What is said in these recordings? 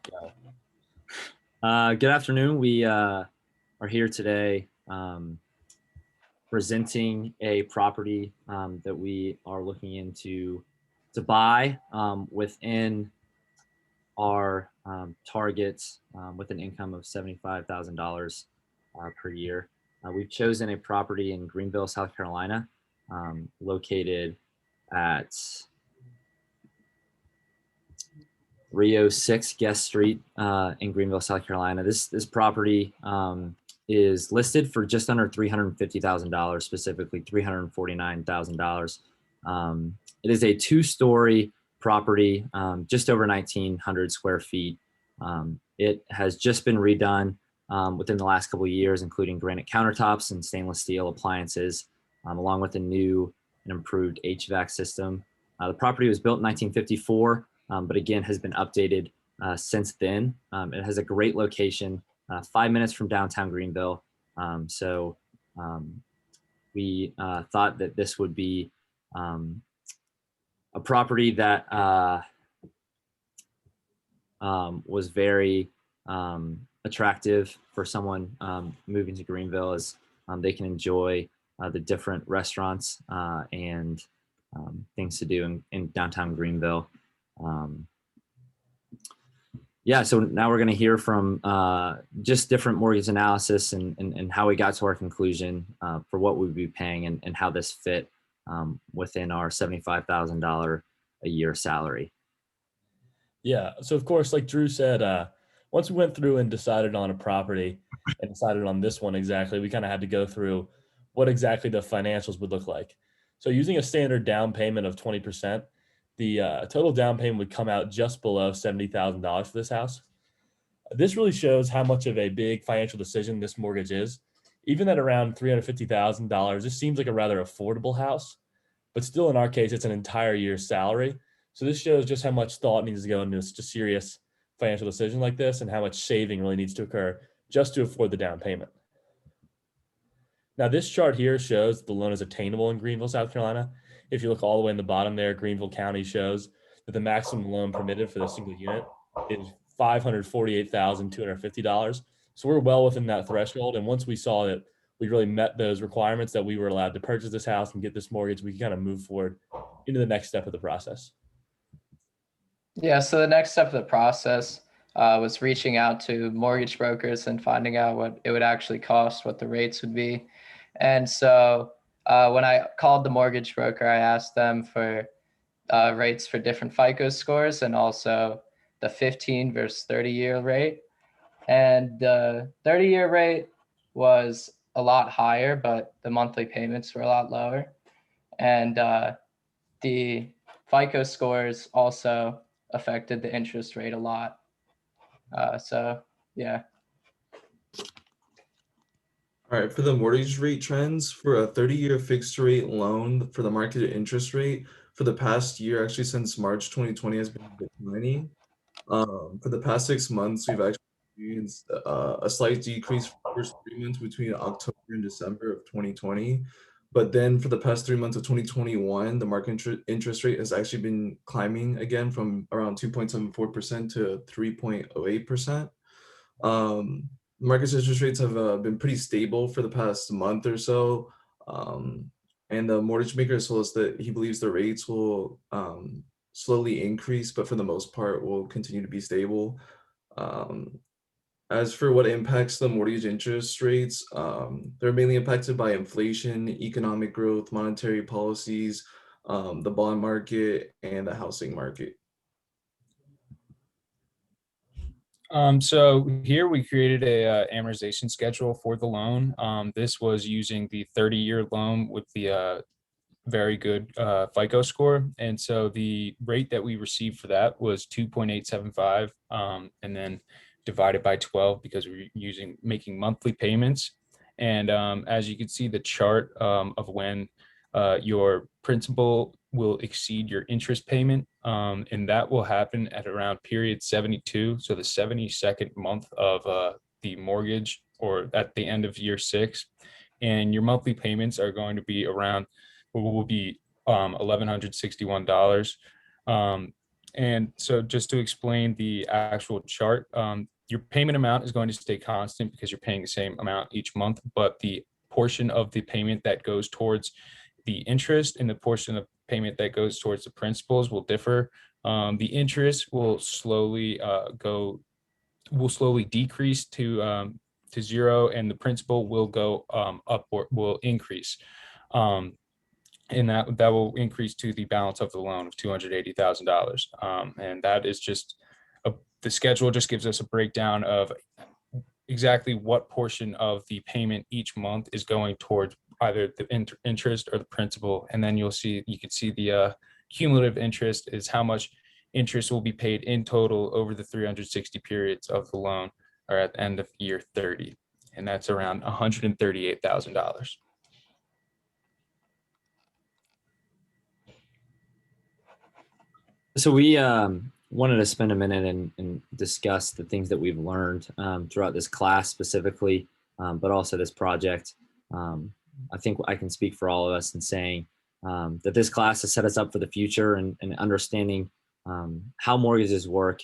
Good afternoon. We are here today presenting a property that we are looking into to buy within our targets with an income of $75,000 per year. We've chosen a property in Greenville, South Carolina, located at Rio 6 Guest Street in Greenville, South Carolina. This property is listed for just under $350,000, specifically $349,000. It is a two-story property, just over 1,900 square feet. It has just been redone within the last couple of years, including granite countertops and stainless steel appliances, along with a new and improved HVAC system. The property was built in 1954. But again, has been updated since then. It has a great location, 5 minutes from downtown Greenville. So we thought that this would be a property that was very attractive for someone moving to Greenville, as they can enjoy the different restaurants and things to do in downtown Greenville. So now we're going to hear from just different mortgage analysis and how we got to our conclusion for what we'd be paying and how this fit within our $75,000 a year salary. Yeah. So of course, like Drew said, once we went through and decided on a property and decided on this one exactly, we kind of had to go through what exactly the financials would look like. So using a standard down payment of 20%, the total down payment would come out just below $70,000 for this house. This really shows how much of a big financial decision this mortgage is. Even at around $350,000, this seems like a rather affordable house, but still in our case, it's an entire year's salary. So this shows just how much thought needs to go into a serious financial decision like this and how much saving really needs to occur just to afford the down payment. Now, this chart here shows the loan is attainable in Greenville, South Carolina. If you look all the way in the bottom there, Greenville County shows that the maximum loan permitted for the single unit is $548,250. So we're well within that threshold. And once we saw that we really met those requirements, that we were allowed to purchase this house and get this mortgage, we can kind of move forward into the next step of the process. Yeah, so the next step of the process was reaching out to mortgage brokers and finding out what it would actually cost, what the rates would be. And so when I called the mortgage broker, I asked them for rates for different FICO scores and also the 15 versus 30-year rate. And the 30-year rate was a lot higher, but the monthly payments were a lot lower. And the FICO scores also affected the interest rate a lot. Yeah. All right, for the mortgage rate trends, for a 30-year fixed rate loan for the market interest rate for the past year, actually since March 2020, has been declining. For the past 6 months, we've actually experienced a slight decrease for the first 3 months between October and December of 2020. But then for the past 3 months of 2021, the market interest rate has actually been climbing again from around 2.74% to 3.08%. Market interest rates have been pretty stable for the past month or so. And the mortgage maker has told us that he believes the rates will slowly increase, but for the most part will continue to be stable. As for what impacts the mortgage interest rates, they're mainly impacted by inflation, economic growth, monetary policies, the bond market, and the housing market. So here we created a amortization schedule for the loan. This was using the 30-year loan with the very good FICO score. And so the rate that we received for that was 2.875, and then divided by 12 because we're making monthly payments. And as you can see, the chart of when your principal will exceed your interest payment, and that will happen at around period 72, so the 72nd month of the mortgage, or at the end of year 6, and your monthly payments are going to be around will be $1,161. And so just to explain the actual chart, your payment amount is going to stay constant because you're paying the same amount each month, but the portion of the payment that goes towards the interest and the portion of payment that goes towards the principals will differ. The interest will slowly decrease to zero, and the principal will go up or will increase. And that will increase to the balance of the loan of $280,000. And that is just the schedule just gives us a breakdown of exactly what portion of the payment each month is going towards either the interest or the principal. And then you can see the cumulative interest is how much interest will be paid in total over the 360 periods of the loan, or at the end of year 30. And that's around $138,000. So we wanted to spend a minute and discuss the things that we've learned throughout this class specifically, but also this project. I think I can speak for all of us in saying that this class has set us up for the future and understanding how mortgages work,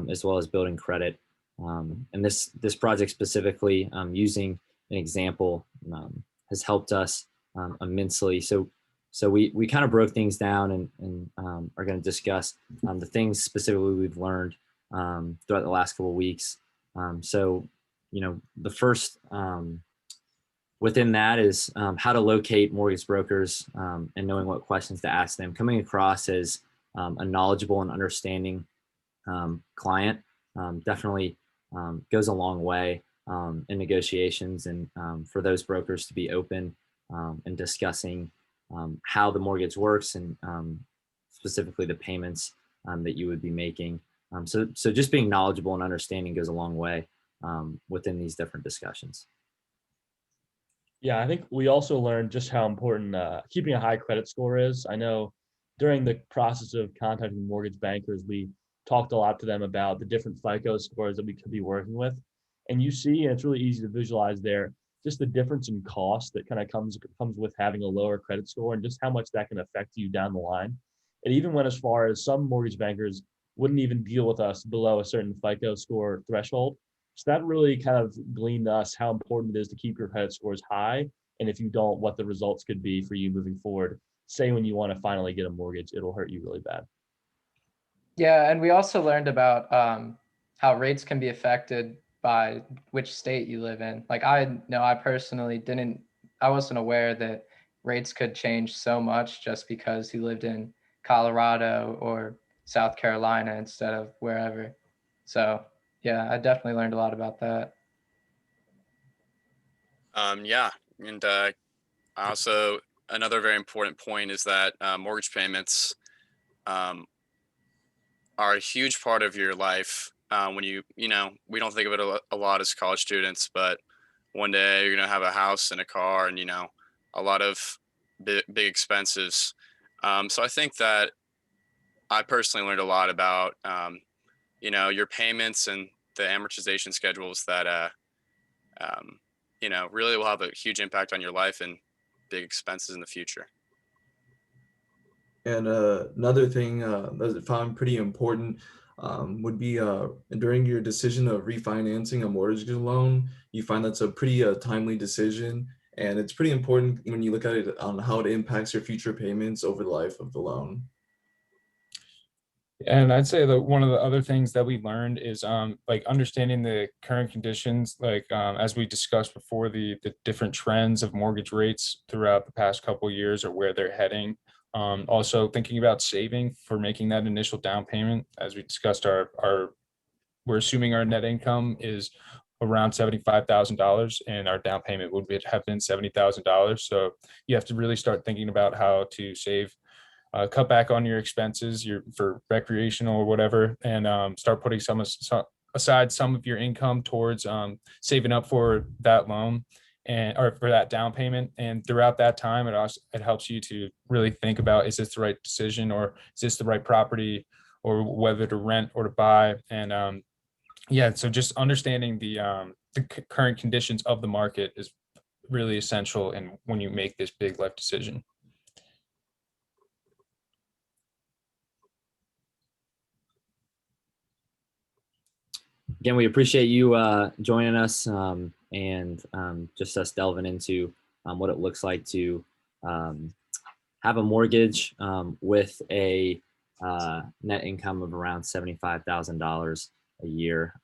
as well as building credit. And this project specifically, using an example, has helped us immensely. So we kind of broke things down and are going to discuss the things specifically we've learned throughout the last couple of weeks. So, the first within that is how to locate mortgage brokers and knowing what questions to ask them. Coming across as a knowledgeable and understanding client definitely goes a long way in negotiations, and for those brokers to be open and discussing how the mortgage works and specifically the payments that you would be making. So just being knowledgeable and understanding goes a long way within these different discussions. Yeah, I think we also learned just how important keeping a high credit score is. I know during the process of contacting mortgage bankers, we talked a lot to them about the different FICO scores that we could be working with. And you see, and it's really easy to visualize there, just the difference in cost that kind of comes with having a lower credit score and just how much that can affect you down the line. And even went as far as some mortgage bankers wouldn't even deal with us below a certain FICO score threshold. So that really kind of gleaned to us how important it is to keep your credit scores high. And if you don't, what the results could be for you moving forward. Say when you want to finally get a mortgage, it'll hurt you really bad. Yeah, and we also learned about how rates can be affected by which state you live in. Like I personally I wasn't aware that rates could change so much just because you lived in Colorado or South Carolina instead of wherever. So yeah, I definitely learned a lot about that. Yeah, and also another very important point is that mortgage payments are a huge part of your life. When we don't think of it a lot as college students, but one day you're gonna have a house and a car and a lot of big expenses. So I think that I personally learned a lot about your payments and the amortization schedules that really will have a huge impact on your life and big expenses in the future. And another thing that I found pretty important would be during your decision of refinancing a mortgage loan, you find that's a pretty timely decision. And it's pretty important when you look at it on how it impacts your future payments over the life of the loan. And I'd say that one of the other things that we learned is like understanding the current conditions, like as we discussed before, the different trends of mortgage rates throughout the past couple of years or where they're heading. Also thinking about saving for making that initial down payment. As we discussed, we're assuming our net income is around $75,000 and our down payment would have been $70,000. So you have to really start thinking about how to save, cut back on your expenses for recreational or whatever, and start putting aside some of your income towards saving up for that loan or for that down payment. And throughout that time, it helps you to really think about, is this the right decision, or is this the right property, or whether to rent or to buy. And yeah, so just understanding the current conditions of the market is really essential in when you make this big life decision. again, we appreciate you joining us and just us delving into what it looks like to have a mortgage with a net income of around $75,000 a year.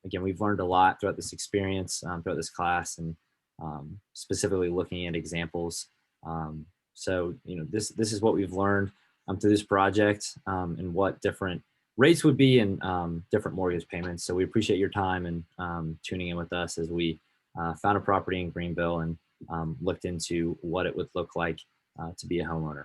Again, we've learned a lot throughout this experience, throughout this class, and specifically looking at examples. So, this is what we've learned through this project and what different rates would be and different mortgage payments. So we appreciate your time and tuning in with us as we found a property in Greenville and looked into what it would look like to be a homeowner.